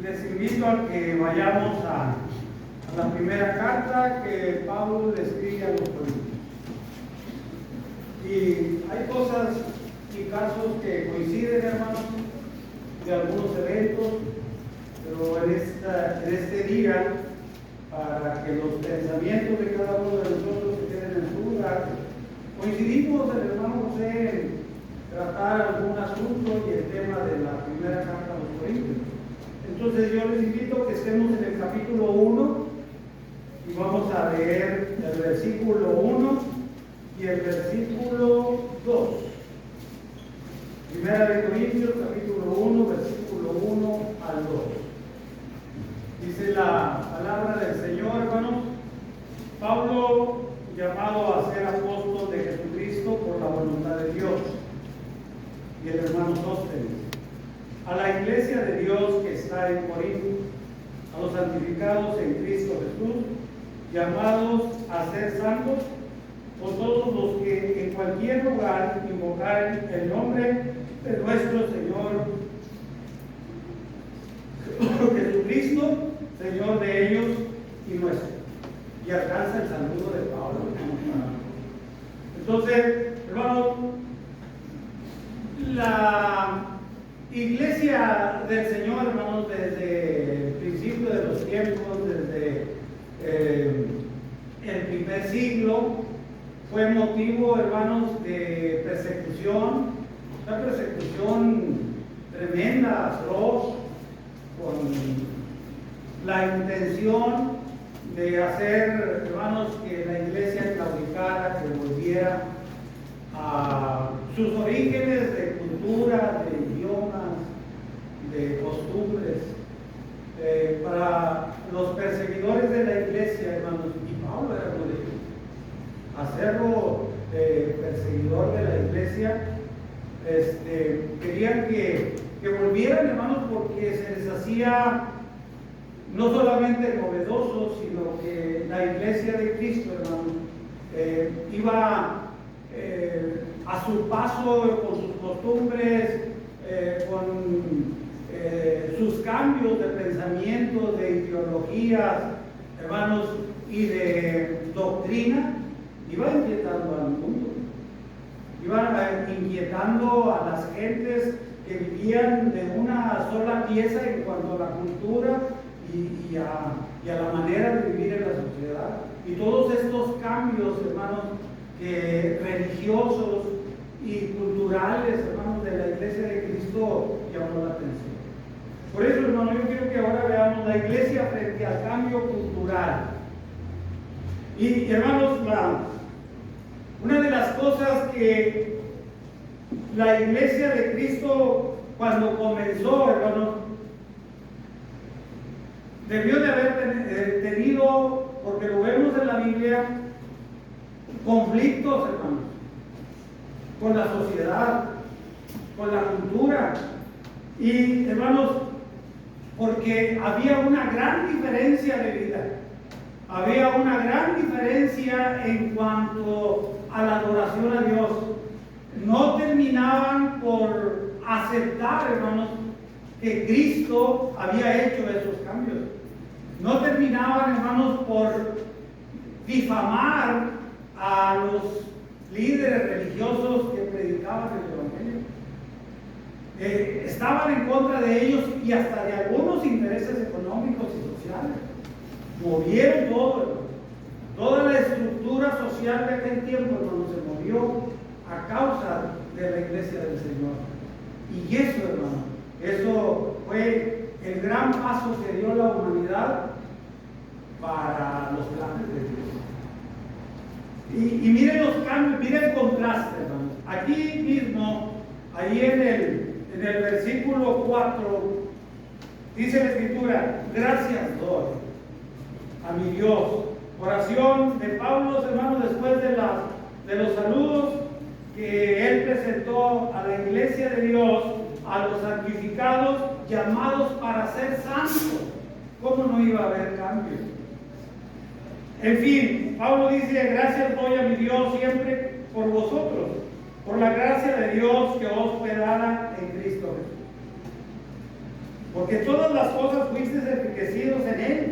les invito a que vayamos a la primera carta que Pablo le escribe a los Corintios. Y hay cosas y casos que coinciden, hermanos, de algunos eventos, pero en este día, para que los pensamientos de cada uno de nosotros se queden en su lugar, coincidimos el hermano José en tratar algún asunto y el tema de la primera carta a los Corintios. Entonces yo les invito a que estemos en el capítulo 1 y vamos a leer el versículo 1 y el versículo 2. Primera de Corintios, capítulo 1, versículo 1 al 2. Dice la palabra del Señor, hermanos: Pablo, llamado a ser apóstol de Jesucristo por la voluntad de Dios, y el hermano Sóstenes, a la iglesia de Dios que está en Corinto, a los santificados en Cristo Jesús, llamados a ser santos, por todos los que en cualquier lugar invocaren el nombre de nuestro Señor Jesucristo, Señor de ellos y nuestro. Y alcanza el saludo de Pablo. Entonces, hermano, la iglesia del Señor, hermanos, desde el principio de los tiempos, desde el primer siglo, fue motivo, hermanos, de persecución, una persecución tremenda, atroz, con la intención de hacer, hermanos, que la iglesia claudicara, que volviera a sus orígenes de cultura, de idiomas, de costumbres. Para los perseguidores de la iglesia, hermanos, y Pablo era uno de ellos, hacerlo perseguidor de la iglesia, querían que volvieran, hermanos, porque se les hacía no solamente novedoso, sino que la iglesia de Cristo, hermanos, iba a su paso con sus costumbres, con sus cambios de pensamiento, de ideologías, hermanos, y de doctrina, iba inquietando al mundo, iba inquietando a las gentes que vivían de una sola pieza en cuanto a la cultura y a la manera de vivir en la sociedad. Y todos estos cambios, hermanos, religiosos y culturales, hermanos, de la iglesia de Cristo llamó la atención. Por eso, hermano, yo quiero que ahora veamos la iglesia frente al cambio cultural. Y, hermanos, una de las cosas que la iglesia de Cristo, cuando comenzó, hermanos, debió de haber tenido, porque lo vemos en la Biblia, conflictos, hermanos, con la sociedad, con la cultura. Y, hermanos, porque había una gran diferencia de vida, había una gran diferencia en cuanto a la adoración a Dios. No terminaban por aceptar, hermanos, que Cristo había hecho esos cambios. No terminaban, hermanos, por difamar a los líderes religiosos que predicaban el Evangelio. Estaban en contra de ellos y hasta de algunos intereses económicos y sociales. Movieron todo, hermano. Toda la estructura social de aquel tiempo, hermano, se movió a causa de la iglesia del Señor. Y eso, hermano, eso fue el gran paso que dio la humanidad para los planes de Dios. Y miren los cambios, miren el contraste, hermano. Aquí mismo, ahí en el versículo 4, dice la Escritura: gracias doy a mi Dios. Oración de Pablo, hermanos, después de los saludos que él presentó a la iglesia de Dios, a los santificados llamados para ser santos. ¿Cómo no iba a haber cambios? En fin, Pablo dice: gracias doy a mi Dios siempre por vosotros, por la gracia de Dios que os hospedara en Cristo Jesús. Porque todas las cosas fuiste enriquecidos en Él,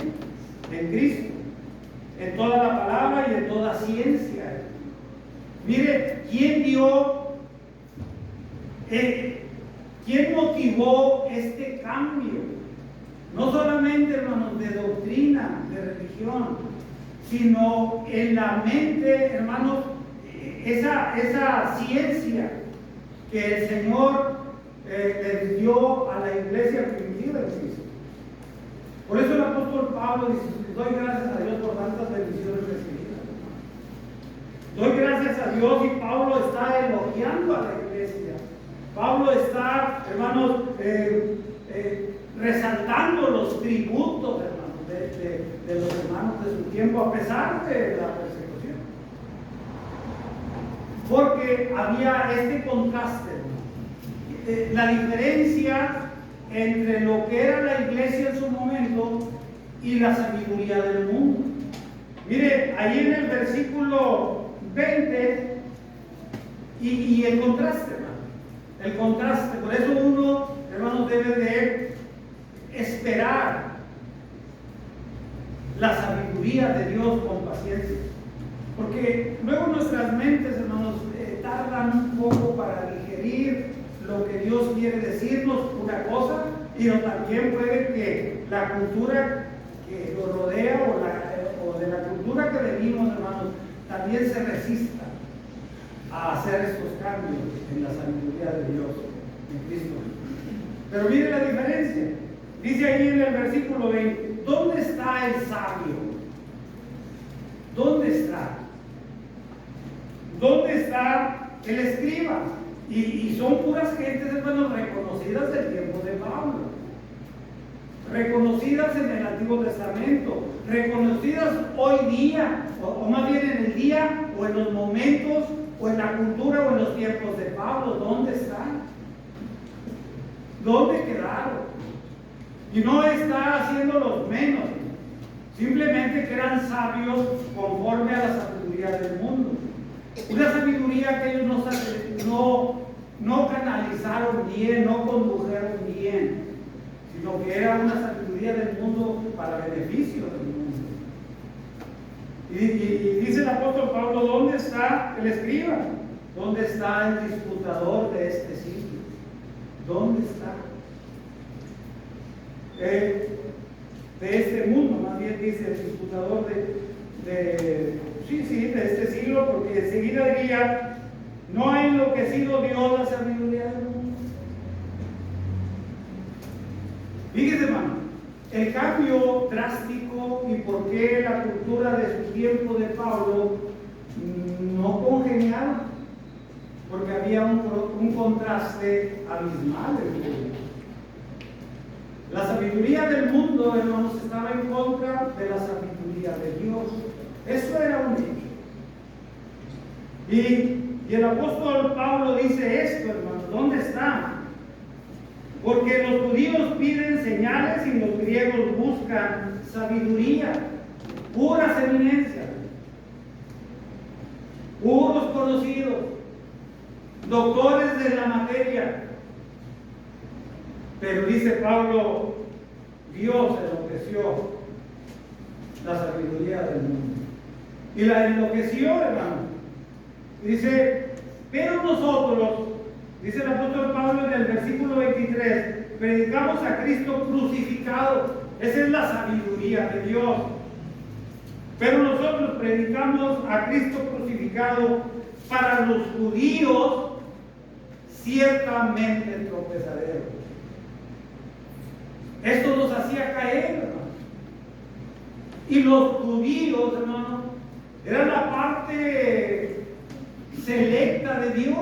en Cristo, en toda la palabra y en toda ciencia. Mire, ¿quién dio, quién motivó este cambio? No solamente, hermanos, de doctrina, de religión, sino en la mente, hermanos, esa ciencia que el Señor le dio a la iglesia primitiva de Cristo. Por eso el apóstol Pablo dice: doy gracias a Dios por tantas bendiciones recibidas. Doy gracias a Dios, y Pablo está elogiando a la iglesia. Pablo está, hermanos, resaltando los tributos, hermanos, de los hermanos de su tiempo, a pesar de la persecución. Porque había este contraste, la diferencia entre lo que era la iglesia en su momento y la sabiduría del mundo. Mire, ahí en el versículo 20, y el contraste, hermano. El contraste. Por eso uno, hermanos, debe de esperar la sabiduría de Dios con paciencia. Porque luego nuestras mentes, hermanos, tardan un poco para digerir lo que Dios quiere decirnos, una cosa, y también puede que la cultura que nos rodea o de la cultura que venimos, hermanos, también se resista a hacer estos cambios en la sabiduría de Dios, en Cristo. Pero mire la diferencia. Dice ahí en el versículo 20, ¿dónde está el sabio? ¿Dónde está? ¿Dónde está el escriba? Y son puras gentes, hermanos, reconocidas del tiempo de Pablo, reconocidas en el Antiguo Testamento, reconocidas hoy día, o más bien en el día, o en los momentos, o en la cultura, o en los tiempos de Pablo. ¿Dónde están? ¿Dónde quedaron? Y no está haciéndolos menos, simplemente que eran sabios conforme a la sabiduría del mundo. Una sabiduría que ellos no canalizaron bien, no condujeron bien, sino que era una sabiduría del mundo para beneficio del mundo. Y dice el apóstol Pablo: ¿dónde está el escriba? ¿Dónde está el disputador de este siglo? ¿Dónde está? De este mundo, más bien dice el disputador de este siglo, porque enseguida diría: no ha enloquecido Dios la sabiduría del mundo. Fíjese, hermano, el cambio drástico y por qué la cultura de su tiempo de Pablo no congeniaba, porque había un contraste abismal entre ellos. La sabiduría del mundo, hermanos, estaba en contra de la sabiduría de Dios. Eso era un hecho. Y el apóstol Pablo dice esto, hermanos: ¿dónde está? Porque los judíos piden señales y los griegos buscan sabiduría, puras eminencias, puros conocidos, doctores de la materia. Pero dice Pablo: Dios enloqueció la sabiduría del mundo. Y la enloqueció, hermano. Dice: pero nosotros, dice el apóstol Pablo en el versículo 23, predicamos a Cristo crucificado. Esa es la sabiduría de Dios. Pero nosotros predicamos a Cristo crucificado, para los judíos ciertamente tropezadero. Esto nos hacía caer, hermano. Y los judíos, hermano, eran la parte selecta de Dios.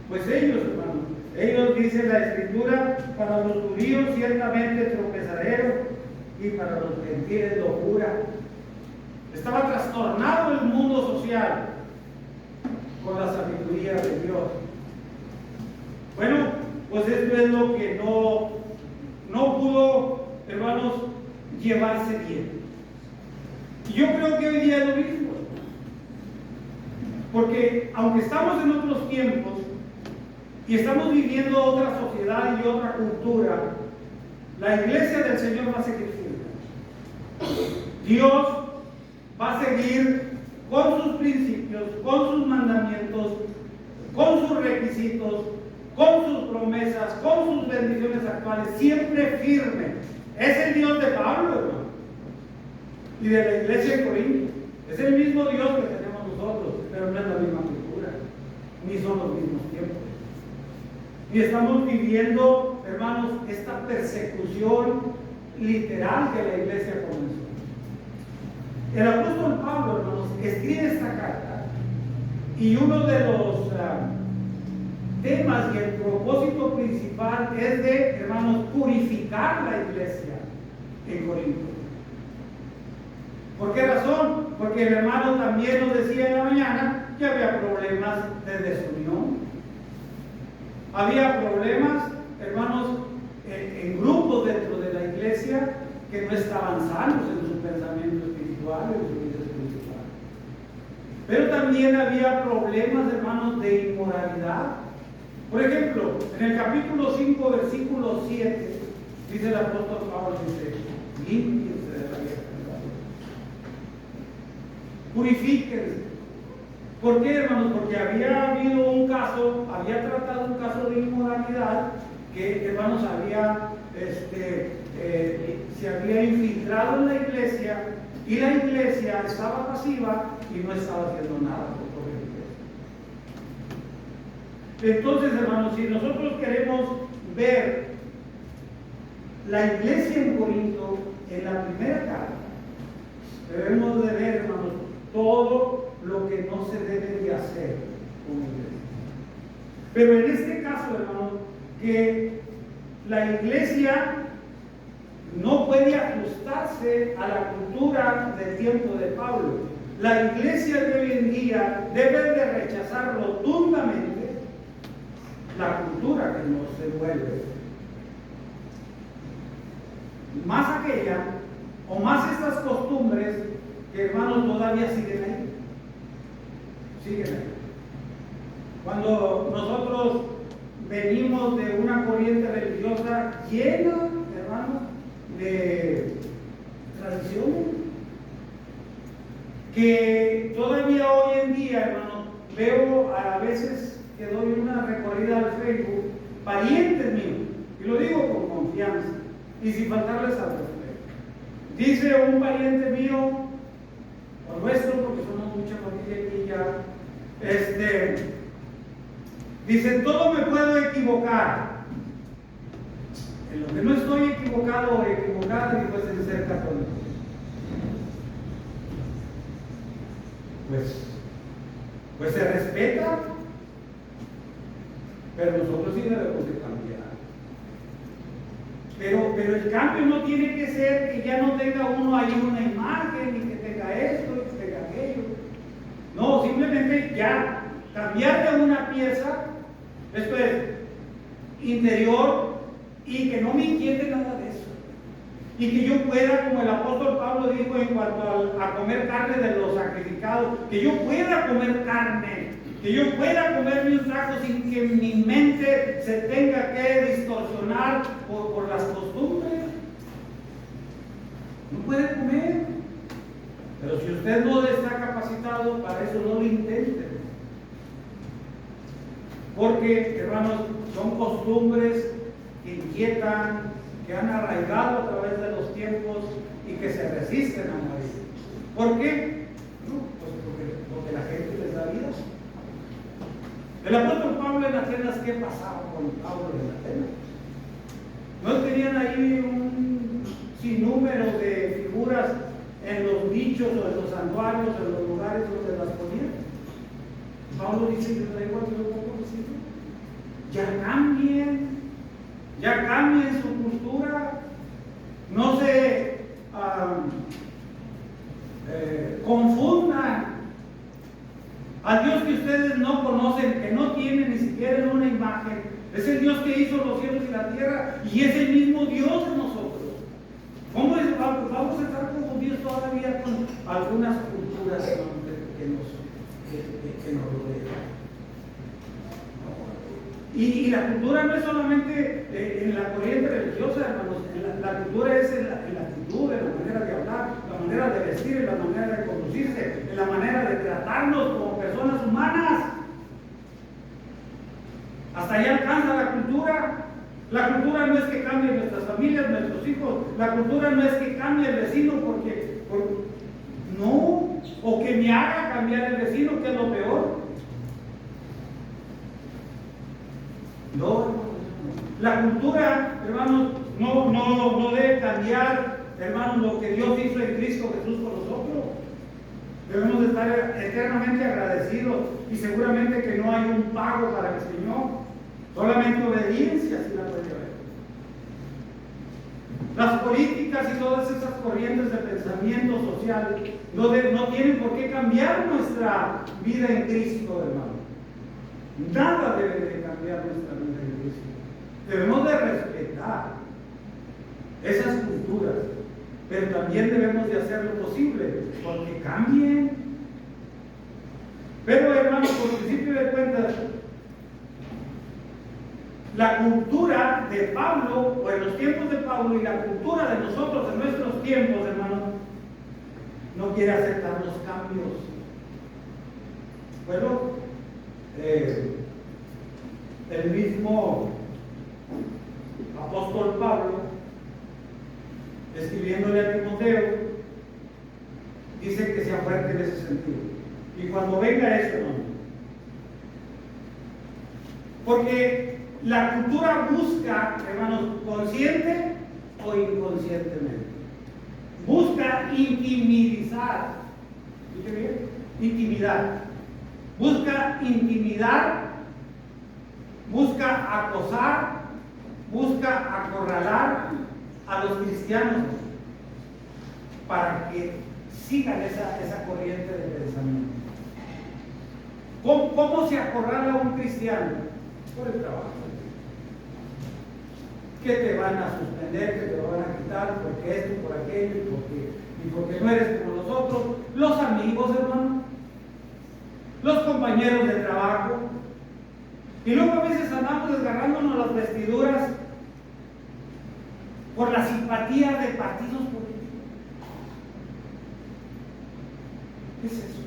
Pues ellos, hermano, ellos, dice la Escritura, para los judíos ciertamente tropezadero y para los gentiles locura. Estaba trastornado el mundo social con la sabiduría de Dios. Bueno, pues esto es lo que no pudo, hermanos, llevarse bien. Y yo creo que hoy día es lo mismo. Porque aunque estamos en otros tiempos y estamos viviendo otra sociedad y otra cultura, La iglesia del Señor va a seguir firme. Dios va a seguir con sus principios, con sus mandamientos, con sus requisitos, con sus promesas, con sus bendiciones actuales, siempre firme. Es el Dios de Pablo, hermano, y de la iglesia de Corinto. Es el mismo Dios que tenemos nosotros, pero no es la misma cultura, ni son los mismos tiempos. Y estamos viviendo, hermanos, esta persecución literal que la iglesia comenzó. El apóstol Pablo, hermanos, escribe esta carta y uno de los temas y el propósito principal es de, hermanos, purificar la iglesia en Corinto. ¿Por qué razón? Porque el hermano también nos decía en la mañana que había problemas de desunión. Había problemas, hermanos, en grupos dentro de la iglesia que no estaban sanos en su pensamiento espiritual, en su vida espiritual. Pero también había problemas, hermanos, de inmoralidad. Por ejemplo, en el capítulo 5, versículo 7, dice el apóstol Pablo, dice, límpiense de la vieja vida. Purifíquense. ¿Por qué, hermanos? Porque había habido un caso, había tratado un caso de inmoralidad que, hermanos, se había infiltrado en la iglesia y la iglesia estaba pasiva y no estaba haciendo nada por la iglesia. Entonces, hermanos, si nosotros queremos ver la iglesia en Corinto en la primera carta, debemos de ver, hermanos, todo lo que no se debe de hacer como iglesia. Pero en este caso, hermanos, que la iglesia no puede ajustarse a la cultura del tiempo de Pablo. La iglesia de hoy en día debe de rechazar rotundamente la cultura que nos envuelve. Más aquella o más estas costumbres que, hermanos, todavía siguen ahí. Siguen ahí. Cuando nosotros venimos de una corriente religiosa llena, hermanos, de tradiciones, que todavía hoy en día, hermanos, veo a veces que doy una recorrida al Facebook, parientes míos, y lo digo con confianza y sin faltarles al respeto. Dice un pariente mío, o nuestro, porque somos mucha familia aquí ya, dice, todo me puedo equivocar. En lo que no estoy equivocado o equivocada, digo, es en ser católico. Pues se respeta, pero nosotros sí debemos de cambiar. Pero el cambio no tiene que ser que ya no tenga uno ahí una imagen y que tenga esto y que tenga aquello. No, simplemente ya cambiar de una pieza, esto es interior, y que no me inquiete nada de eso. Y que yo pueda, como el apóstol Pablo dijo en cuanto a comer carne de los sacrificados, que yo pueda comer carne, que yo pueda comerme un taco sin que mi mente se tenga que distorsionar por las costumbres. No puede comer. Pero si usted no está capacitado para eso, no lo intente. Porque, hermanos, son costumbres que inquietan, que han arraigado a través de los tiempos y que se resisten a morir. ¿Por qué? No, pues porque la gente les da vida. El apóstol Pablo en Atenas, ¿qué pasaba con Pablo en Atenas? ¿No tenían ahí un sinnúmero de figuras en los nichos o en los santuarios, en los lugares donde las ponían? Pablo dice que da igual que lo pongo diciendo. Ya cambien su cultura, no se confundan. Al Dios que ustedes no conocen, que no tienen ni siquiera una imagen, es el Dios que hizo los cielos y la tierra y es el mismo Dios de nosotros. ¿Cómo es? Vamos a estar confundidos todavía con algunas culturas que nos rodean. Y la cultura no es solamente en la corriente religiosa, hermanos. La cultura es en la actitud, en la manera de hablar, la manera de vestir, en la manera de conducirse, en la manera de tratarnos como personas humanas. Hasta allá alcanza la cultura. La cultura no es que cambie nuestras familias, nuestros hijos. La cultura no es que cambie el vecino no, o que me haga cambiar el vecino, que es lo peor. No, la cultura, hermanos, no debe cambiar, hermanos, lo que Dios hizo en Cristo Jesús con nosotros. Debemos de estar eternamente agradecidos, y seguramente que no hay un pago para el Señor, solamente obediencia, si la puede ver. Las políticas y todas esas corrientes de pensamiento social no tienen por qué cambiar nuestra vida en Cristo, hermano. Nada debe de cambiar nuestra vida en Cristo. Debemos de respetar esas culturas, pero también debemos de hacer lo posible porque cambien. Pero, hermano, por principio de cuentas, la cultura de Pablo, o en los tiempos de Pablo, y la cultura de nosotros en nuestros tiempos, hermano, no quiere aceptar los cambios. Bueno, el mismo apóstol Pablo, escribiéndole a Timoteo, dice que sea fuerte en ese sentido. Y cuando venga eso, hermano, porque la cultura busca, hermanos, consciente o inconscientemente, busca intimidar, intimidar, busca intimidar, busca acosar, busca acorralar a los cristianos para que sigan esa corriente de pensamiento. ¿Cómo se acorrala a un cristiano? Por el trabajo. Que te van a suspender, que te lo van a quitar, porque esto, por aquello, y porque no eres como nosotros. Los amigos, hermano, los compañeros de trabajo. Y luego a veces andamos desgarrándonos las vestiduras por la simpatía de partidos políticos. ¿Qué es eso?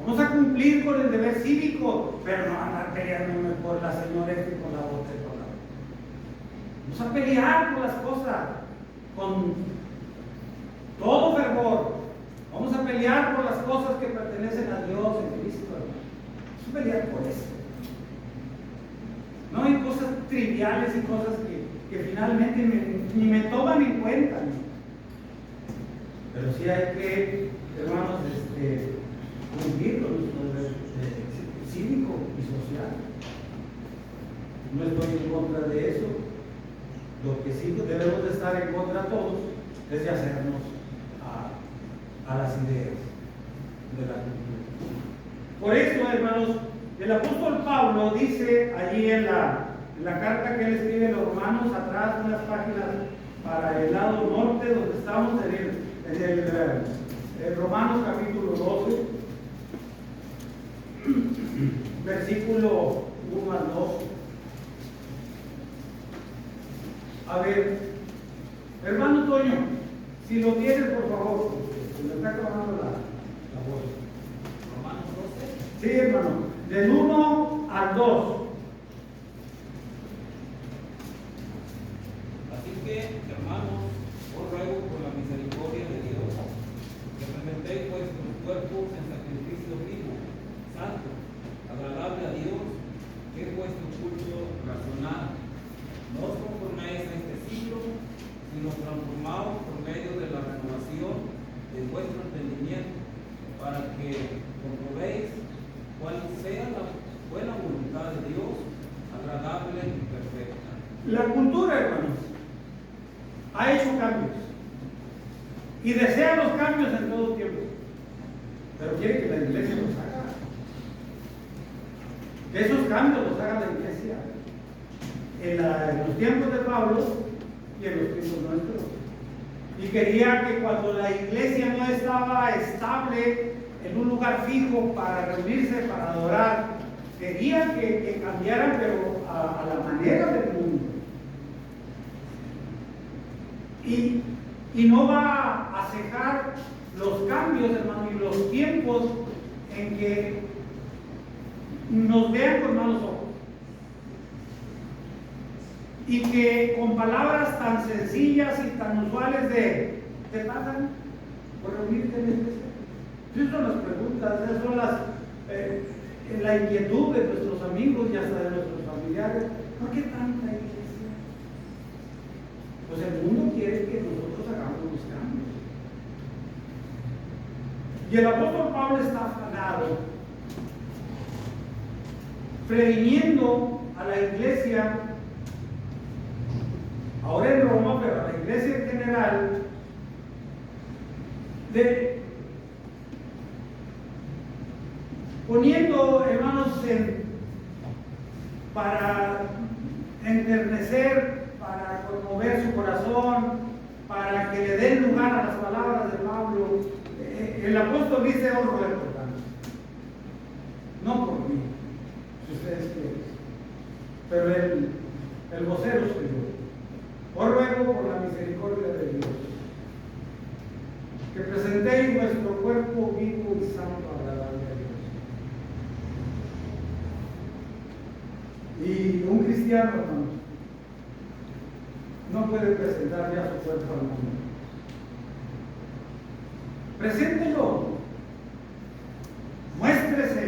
Vamos a cumplir con el deber cívico, pero no andar peleándome por la señora y por la otra y por la otra. Vamos a pelear por las cosas con todo fervor. Vamos a pelear por las cosas que pertenecen a Dios en Cristo. Vamos a pelear por eso. No hay cosas triviales y cosas que finalmente ni me toman en cuenta. Pero sí hay que, hermanos, cumplir con nuestro deber cívico y social. No estoy en contra de eso. Lo que sí debemos de estar en contra todos es de hacernos a las ideas de la cultura. Por eso, hermanos, el apóstol Pablo dice allí en la carta que él escribe a los Romanos, atrás, unas páginas para el lado norte, donde estamos en el Romanos capítulo 12, versículo 1 al 2. A ver, hermano Toño, si lo tienes, por favor, se me está acabando la voz. Romanos 12. Sí, hermano, del 1 al 2. Así que, hermanos, os ruego por la misericordia de Dios, que presentéis vuestros cuerpos en sacrificio vivo, santo, agradable a Dios, que es vuestro culto racional. No os conforméis a este siglo, sino transformaos por medio de la renovación de vuestro entendimiento, para que comprobéis cuál sea la buena voluntad de Dios, agradable y perfecta. La cultura, hermanos, ha hecho cambios y desea los cambios en todo tiempo, pero quiere que la iglesia los haga. Que esos cambios los haga la iglesia en los tiempos de Pablo y en los tiempos nuestros. Y quería que cuando la iglesia no estaba estable en un lugar fijo para reunirse, para adorar, quería que cambiaran, pero a la manera del mundo. y no va a cejar los cambios, hermano, y los tiempos en que nos vean con malos ojos. Y que con palabras tan sencillas y tan usuales de ¿te pagan por reunirte en la iglesia? Esas son las preguntas, esas son la inquietud de nuestros amigos y hasta de nuestros familiares. ¿Por qué tanta iglesia? Pues el mundo quiere que nosotros hagamos los cambios. Y el apóstol Pablo está afanado, previniendo a la iglesia, ahora en Roma, pero a la iglesia en general, poniendo, hermanos, para enternecer, para conmover su corazón, para que le den lugar a las palabras de Pablo. El apóstol dice: os ruego, no por mí, si ustedes quieren, pero el vocero soy yo. Os ruego por la misericordia de Dios, que presentéis vuestro cuerpo vivo y santo, agradable a Dios. Y un cristiano, hermano, no puede presentar ya su cuerpo al mundo. Preséntelo, muéstrese,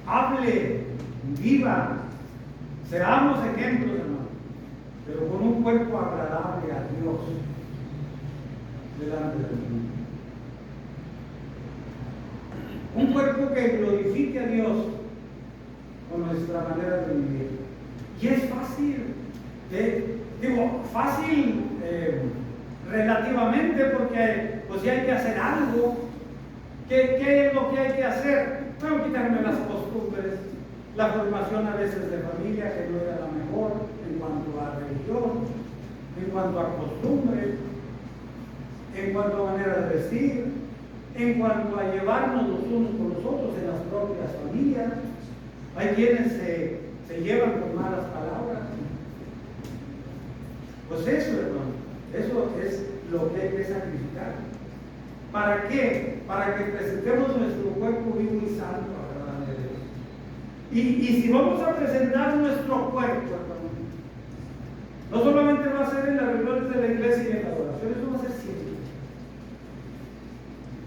hable, viva, seamos ejemplos, hermano, pero con un cuerpo agradable a Dios delante del mundo. Un cuerpo que glorifique a Dios con nuestra manera de vivir. Y es fácil, fácil relativamente, porque pues si hay que hacer algo. ¿Qué es lo que hay que hacer? Bueno, quitarme las costumbres, la formación a veces de familia que no era la mejor en cuanto a religión, en cuanto a costumbres, en cuanto a manera de vestir, en cuanto a llevarnos los unos con los otros en las propias familias. Hay quienes se llevan con malas palabras. Pues eso, hermano, eso es lo que hay que sacrificar. ¿Para qué? Para que presentemos nuestro cuerpo vivo y santo agradable a Dios. Y si vamos a presentar nuestro cuerpo, hermano, no solamente va a ser en las reuniones de la iglesia y en la adoración, eso va a ser siempre.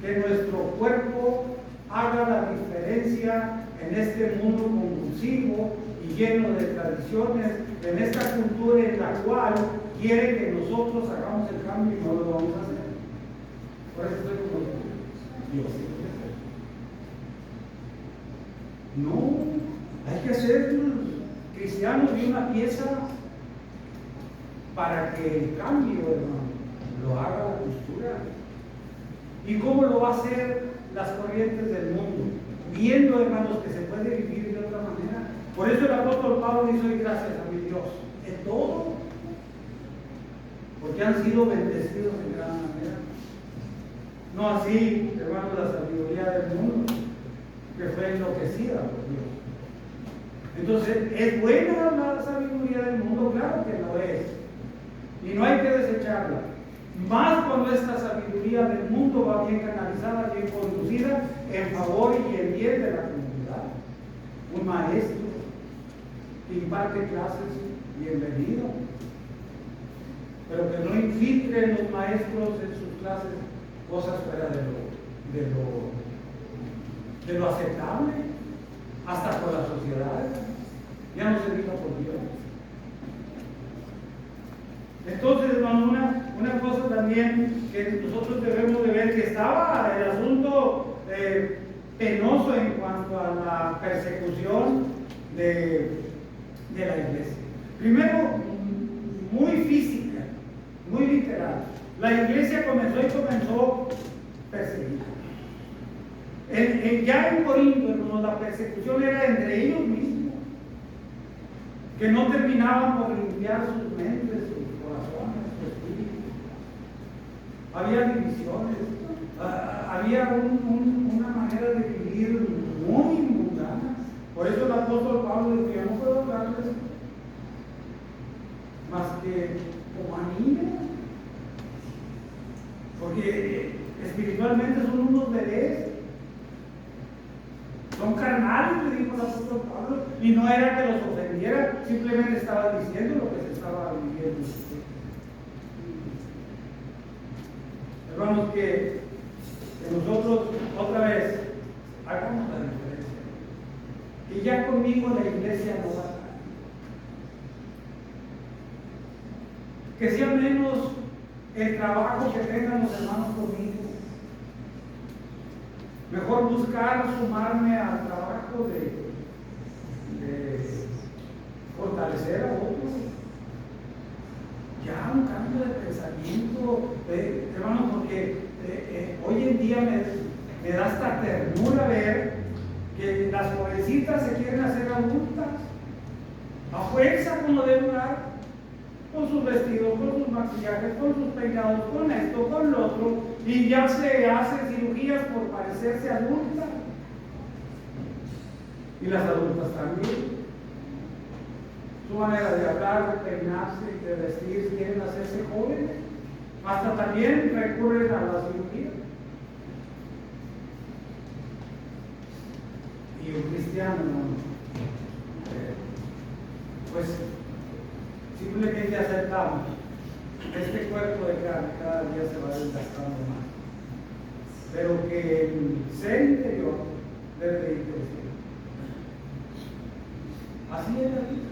Que nuestro cuerpo haga la diferencia en este mundo convulsivo y lleno de tradiciones, en esta cultura en la cual quiere que nosotros hagamos el cambio y no lo vamos a hacer. Por eso estoy como Dios. No, hay que ser cristianos de una pieza para que el cambio, hermano, lo haga la cultura. ¿Y cómo lo va a hacer las corrientes del mundo? Viendo, hermanos, que se puede vivir de otra manera. Por eso el apóstol Pablo dice: hoy gracias a mi Dios en todo, porque han sido bendecidos en gran manera. No así, hermanos, la sabiduría del mundo, que fue enloquecida por Dios. Entonces, ¿es buena la sabiduría del mundo? Claro que lo es. Y no hay que desecharla. Más cuando esta sabiduría del mundo va bien canalizada, bien conducida, en favor y en bien de la comunidad. Un maestro que imparte clases, bienvenido. Pero que no infiltren los maestros en sus clases cosas fuera de lo aceptable, hasta con la sociedad. Ya no se diga por Dios. Entonces, hermano, una cosa también que nosotros debemos de ver, que estaba el asunto penoso en cuanto a la persecución de la iglesia. Primero, muy física, muy literal. La iglesia comenzó perseguida. Ya en Corinto, hermano, la persecución era entre ellos mismos, que no terminaban por limpiar sus mentes, sus corazones, su espíritu. Había divisiones, había una manera de vivir muy mundana. Por eso el apóstol Pablo dice: yo no puedo hablarles más que como a niños. porque espiritualmente son unos bebés. Son carnales, le dijo el apóstol Pablo, y no era que los ofendiera, simplemente estaba diciendo lo que se estaba viviendo. Hermanos, que nosotros otra vez hagamos la diferencia. Que ya conmigo la iglesia no va a estar. Que sea menos el trabajo que tengan los hermanos conmigo. Mejor buscar sumarme al trabajo de fortalecer a otros. Ya un cambio de pensamiento, hermanos, porque hoy en día me da hasta ternura ver que las jovencitas se quieren hacer adultas, a fuerza como de lugar, con sus vestidos, con sus maquillajes, con sus peinados, con esto, con lo otro, y ya se hacen cirugías por parecerse adultas. Y las adultas también. Su manera de hablar, de peinarse y de vestir, quieren hacerse jóvenes. Hasta también recurren a la cirugía. Y un cristiano, pues simplemente aceptamos que este cuerpo de carne cada día se va desgastando más, pero que el ser interior debe de ir creciendo. Así es la vida.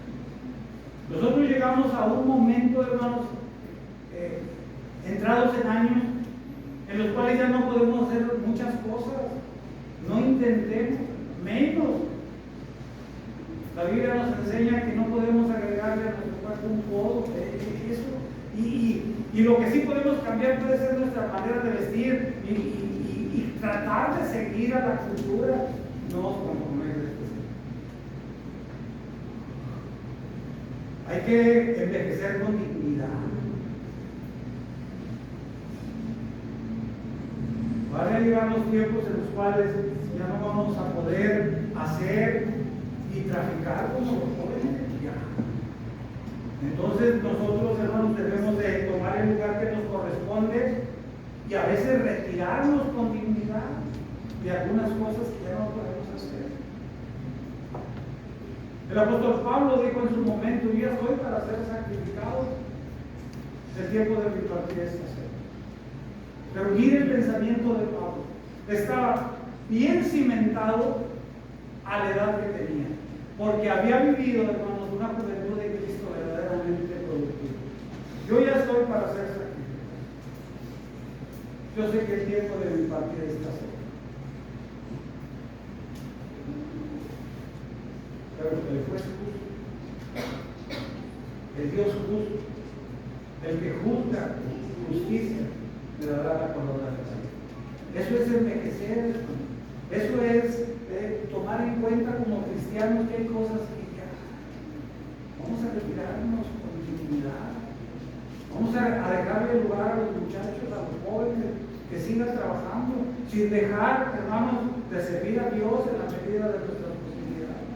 Nosotros llegamos a un momento, hermanos, entrados en años, en los cuales ya no podemos hacer muchas cosas. No intentemos, menos. La Biblia nos enseña que no podemos agregarle a nuestro cuerpo un codo, eso. Y lo que sí podemos cambiar puede ser nuestra manera de vestir y tratar de seguir a la cultura, no como es. Hay que envejecer con dignidad. Van a llegar los tiempos en los cuales ya no vamos a poder hacer y traficar como los jóvenes ya. Entonces nosotros, hermanos, debemos de tomar el lugar que nos corresponde y a veces retirarnos con dignidad de algunas cosas que ya no podemos hacer. El apóstol Pablo dijo en su momento: yo ya estoy para ser sacrificado, el tiempo de mi partida está cerca. Pero mire el pensamiento de Pablo, estaba bien cimentado a la edad que tenía, porque había vivido, hermanos, una juventud de Cristo verdaderamente productiva. Yo ya estoy para ser sacrificado. Yo sé que el tiempo de mi partida está cerca. Pero el juez justo, el Dios justo, el que juzga justicia, me dará la corona de la vida. Eso es envejecer, eso es tomar en cuenta como cristianos que hay cosas que ya vamos a retirarnos con dignidad, vamos a dejarle lugar a los muchachos, a los jóvenes, que sigan trabajando, sin dejar, hermanos, de servir a Dios en la medida de nuestras posibilidades.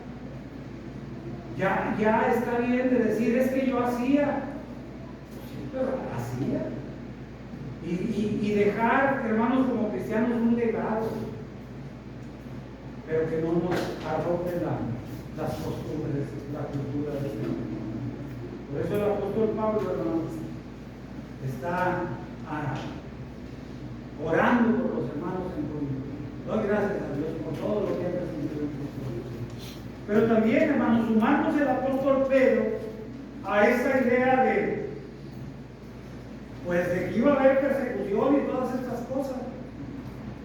Ya está bien de decir, es que yo hacía, sí, pero hacía. Y dejar, hermanos, como cristianos un legado, pero que no nos arropen las costumbres, la cultura del Señor. Por eso el apóstol Pablo, hermanos, está orando por los hermanos en Corinto. Doy gracias a Dios por todo lo que ha recibido en Cristo. Pero también, hermanos, sumándose el apóstol Pedro a esa idea de que iba a haber persecución y todas estas cosas.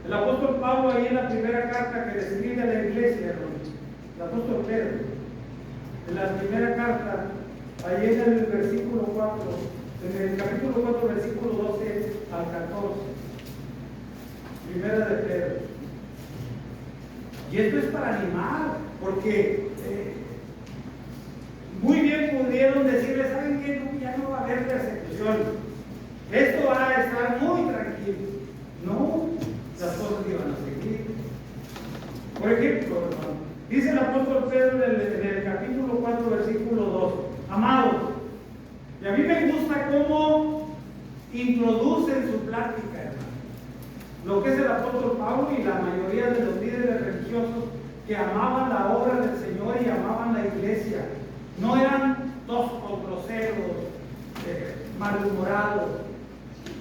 El apóstol Pablo, ahí en la primera carta que le escribe a la iglesia, hermanos, el apóstol Pedro, en la primera carta, ahí en el versículo 4, en el capítulo 4, versículo 12 al 14, primera de Pedro. Y esto es para animar, porque muy bien pudieron decirle, ¿saben qué? No, ya no va a haber persecución. Esto va a estar muy tranquilo. No, las cosas iban a seguir. Por ejemplo, hermano, dice el apóstol Pedro en el capítulo 4, versículo 2, amados, y a mí me gusta cómo introducen su plática, hermano. que es el apóstol Pablo y la mayoría de los líderes religiosos que amaban la obra del Señor y amaban la iglesia. No eran toscos, groseros, malhumorados.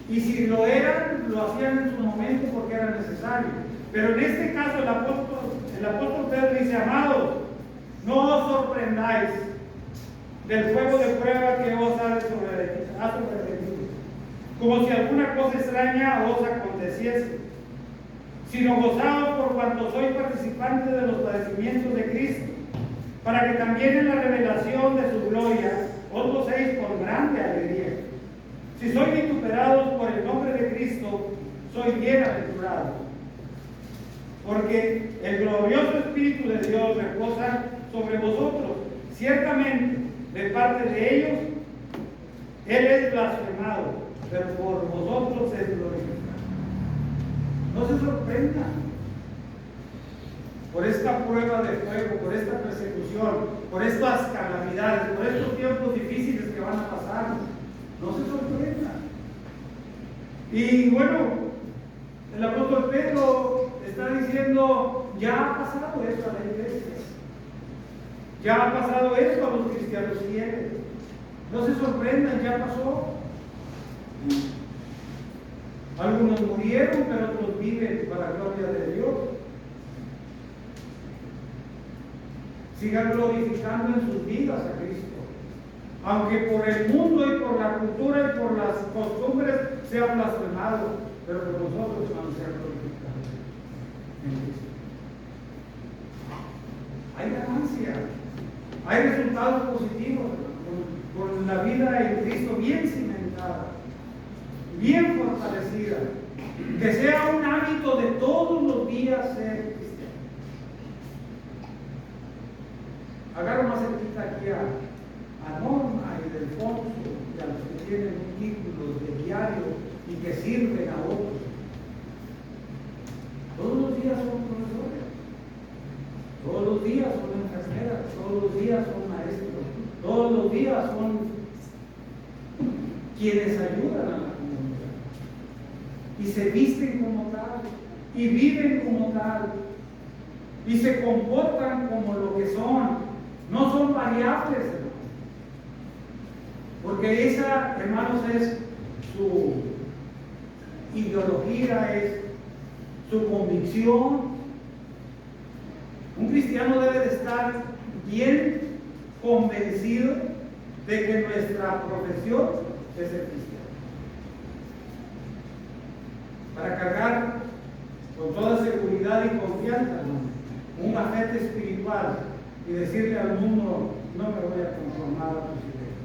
Y si lo eran, lo hacían en su momento porque era necesario. Pero en este caso el apóstol Pedro dice: amados, no os sorprendáis del fuego de prueba que os ha sobrevenido, como si alguna cosa extraña os aconteciese, sino gozaos por cuanto sois participantes de los padecimientos de Cristo, para que también en la revelación de su gloria os gocéis con grande alegría. Si sois vituperados por el nombre de Cristo, sois bienaventurados, porque el glorioso Espíritu de Dios reposa sobre vosotros. Ciertamente, de parte de ellos, Él es blasfemado, pero por vosotros es glorificado. No se sorprendan por esta prueba de fuego, por esta persecución, por estas calamidades, por estos tiempos difíciles que van a pasar. No se sorprendan. Y bueno, el apóstol Pedro está diciendo: ya ha pasado esto a la iglesia, ya ha pasado esto a los cristianos fieles. No se sorprendan, ya pasó. Algunos murieron, pero otros viven para la gloria de Dios. Sigan glorificando en sus vidas a Cristo. Aunque por el mundo y por la cultura y por las costumbres sean blasfemados, pero por nosotros van a ser glorificados en Cristo. Hay ganancia, hay resultados positivos con la vida en Cristo bien cimentada, bien fortalecida. Que sea un hábito de todos los días ser cristiano. Agarro más cerquita aquí a Norma y Delfonso y a los que tienen un título de diario y que sirven a otros. Todos los días son profesores, todos los días son enfermeras, todos los días son maestros, todos los días son quienes ayudan a la comunidad y se visten como tal y viven como tal y se comportan como lo que son. No son variables, hermanos. Porque esa, hermanos, es su ideología, es su convicción. Un cristiano debe de estar bien convencido de que nuestra profesión es el cristiano. Para cargar con toda seguridad y confianza un afecto espiritual y decirle al mundo: no me voy a conformar a tus ideas.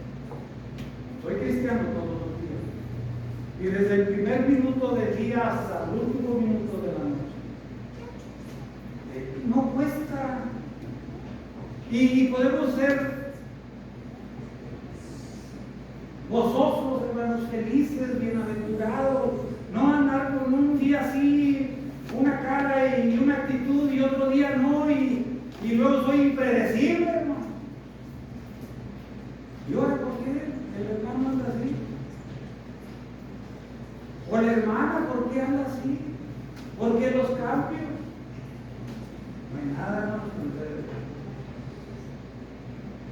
Soy cristiano todos los días. Y desde el primer minuto del día hasta el último minuto de la noche. No cuesta. Y podemos ser gozosos, hermanos, felices, bienaventurados. No andar con un día así, una cara y una actitud, y otro día no, y luego soy impredecible, hermano. ¿Y ahora por qué el hermano anda así? O la hermana, ¿por qué anda así? ¿Por qué los cambios? No hay nada, hermanos, con ustedes.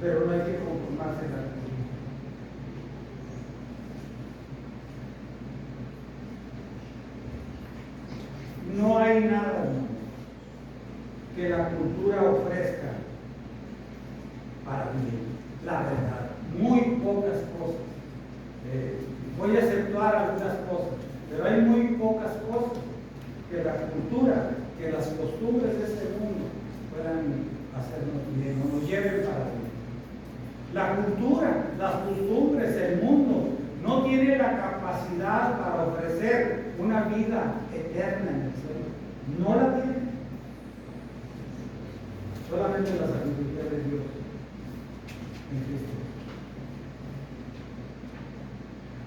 Pero no hay que conformarse a la cosa. No hay nada, hermano, que la cultura ofrezca para vivir, la verdad. Muy pocas cosas. Voy a aceptar algunas cosas, pero hay muy pocas cosas que la cultura, que las costumbres de este mundo puedan hacernos bien o nos lleven para bien. La cultura, las costumbres, el mundo no tiene la capacidad para ofrecer una vida eterna en el cielo. No la tiene. Solamente la sabiduría de Dios en Cristo.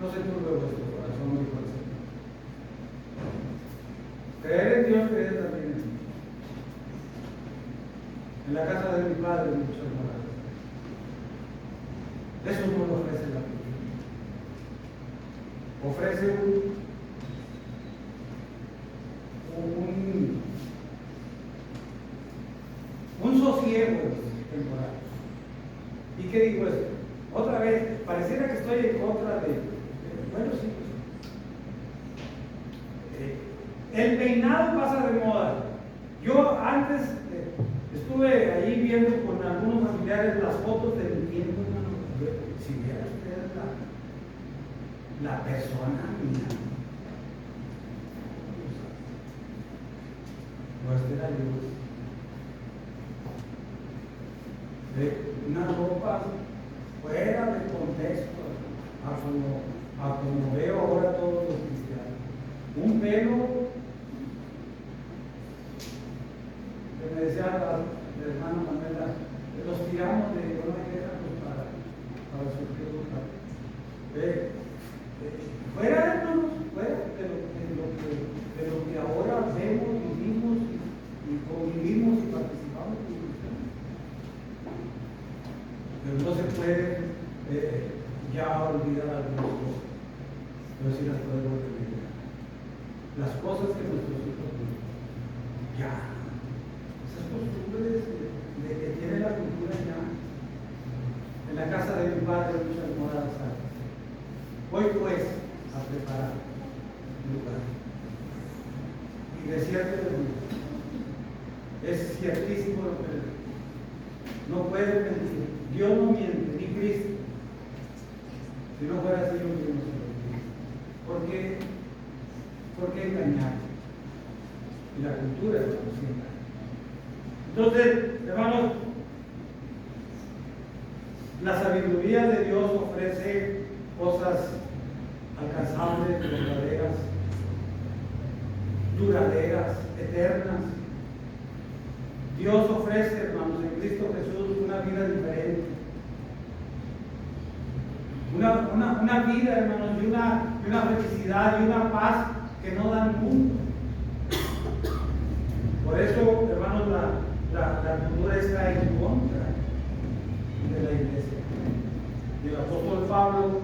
No se turbe vuestro corazón, dijo el Señor. Creer en Dios, creer también en mí. En la casa de mi Padre muchas moradas. Eso no lo ofrece la Biblia. Ofrece ciego temporal. ¿Y qué digo esto? Otra vez, pareciera que estoy en contra bueno, sí. El peinado pasa de moda. Yo antes estuve ahí viendo con algunos familiares las fotos de mi tiempo, hermano. Si viera usted la persona mía, no espera Dios. Una ropa fuera de contexto a como veo ahora todos los cristianos. Un pelo, que me decía la hermana Manuela, los tiramos de una guerra para surgir fuera, hermanos, fuera de lo que ahora vemos, vivimos y convivimos y participamos. Pero no se puede ya olvidar algunas cosas, pero sí las podemos olvidar. Las cosas que nuestros hijos viven. Ya. Esas costumbres de que tiene la cultura ya. En la casa de mi padre muchas moradas hay. Voy pues a preparar lugar. Y de cierto es ciertísimo lo que no puede mentir. Dios no miente, ni Cristo. Si no fuera así, no Dios no se lo. ¿Por qué engañar? Y la cultura es como siempre. Entonces, hermanos, la sabiduría de Dios ofrece cosas alcanzables, verdaderas, duraderas, eternas. Dios ofrece, hermanos, en Cristo Jesús una vida diferente. Una vida, hermanos, y una felicidad y una paz que no dan mundo. Por eso, hermanos, la cultura está en contra de la iglesia. Y el apóstol Pablo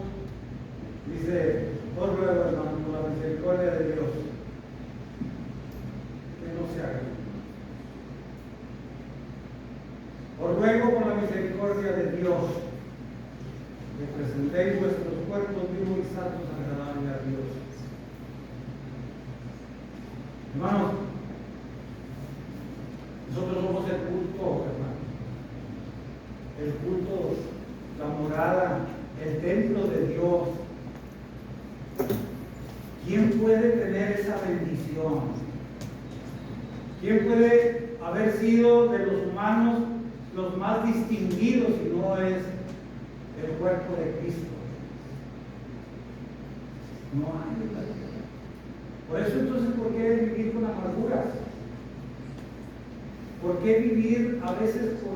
dice: os ruego, hermanos, por la misericordia de Dios, que no se haga. Os ruego por la misericordia de Dios que presentéis vuestros cuerpos vivos y santos, agradables a Dios. Hermanos, nosotros somos el culto, hermanos. El culto, la morada, el templo de Dios. ¿Quién puede tener esa bendición? ¿Quién puede haber sido de los humanos los más distinguidos si no es el cuerpo de Cristo? No hay. Por eso entonces, ¿por qué vivir con amarguras? ¿Por qué vivir a veces con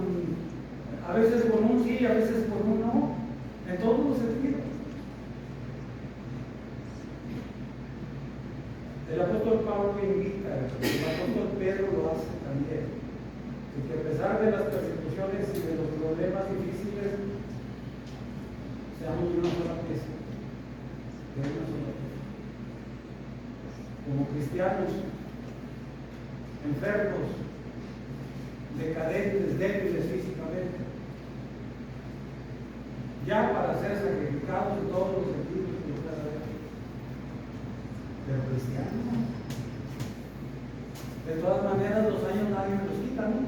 un sí y a veces con un no? En todos los sentidos. El apóstol Pablo invita, el apóstol Pedro lo hace también. Y que a pesar de las persecuciones y de los problemas difíciles, seamos de una sola pieza. De una sola pieza. Como cristianos, enfermos, decadentes, débiles físicamente, ya para ser sacrificados en todos los sentidos que nos da la vida. Pero cristianos. De todas maneras, los años nadie nos los quita, ¿no?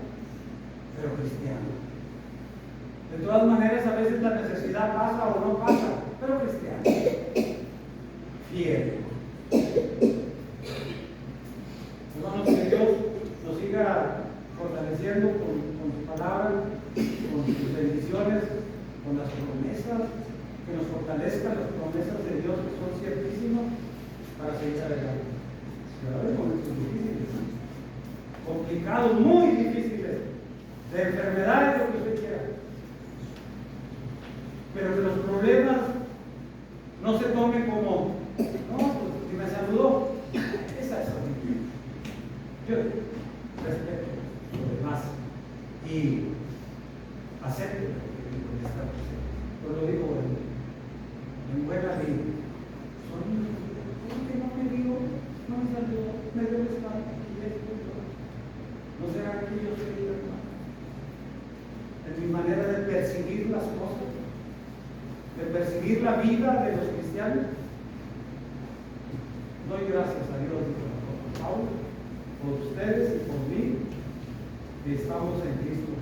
Pero cristiano. De todas maneras, a veces la necesidad pasa o no pasa, pero cristiano. Fiel. Hermanos, que Dios nos siga fortaleciendo con su palabra, con sus bendiciones, con las promesas, que nos fortalezcan las promesas de Dios que son ciertísimas para seguir adelante. Pero hay momentos difíciles, ¿no? Complicados, muy difíciles, de enfermedades, lo que usted quiera. Pero que los problemas no se tomen como, no, pues si me saludó, esa es horrible. Yo respeto lo demás y acepto lo que está presente. Pero lo digo en buena vida. ¿Por qué no me digo, no me saludó, me dio la espalda? No será que yo soy hermano. las cosas, de percibir la vida de los cristianos. Doy gracias a Dios, dijo el apóstol Pablo, por ustedes y por mí, que estamos en Cristo.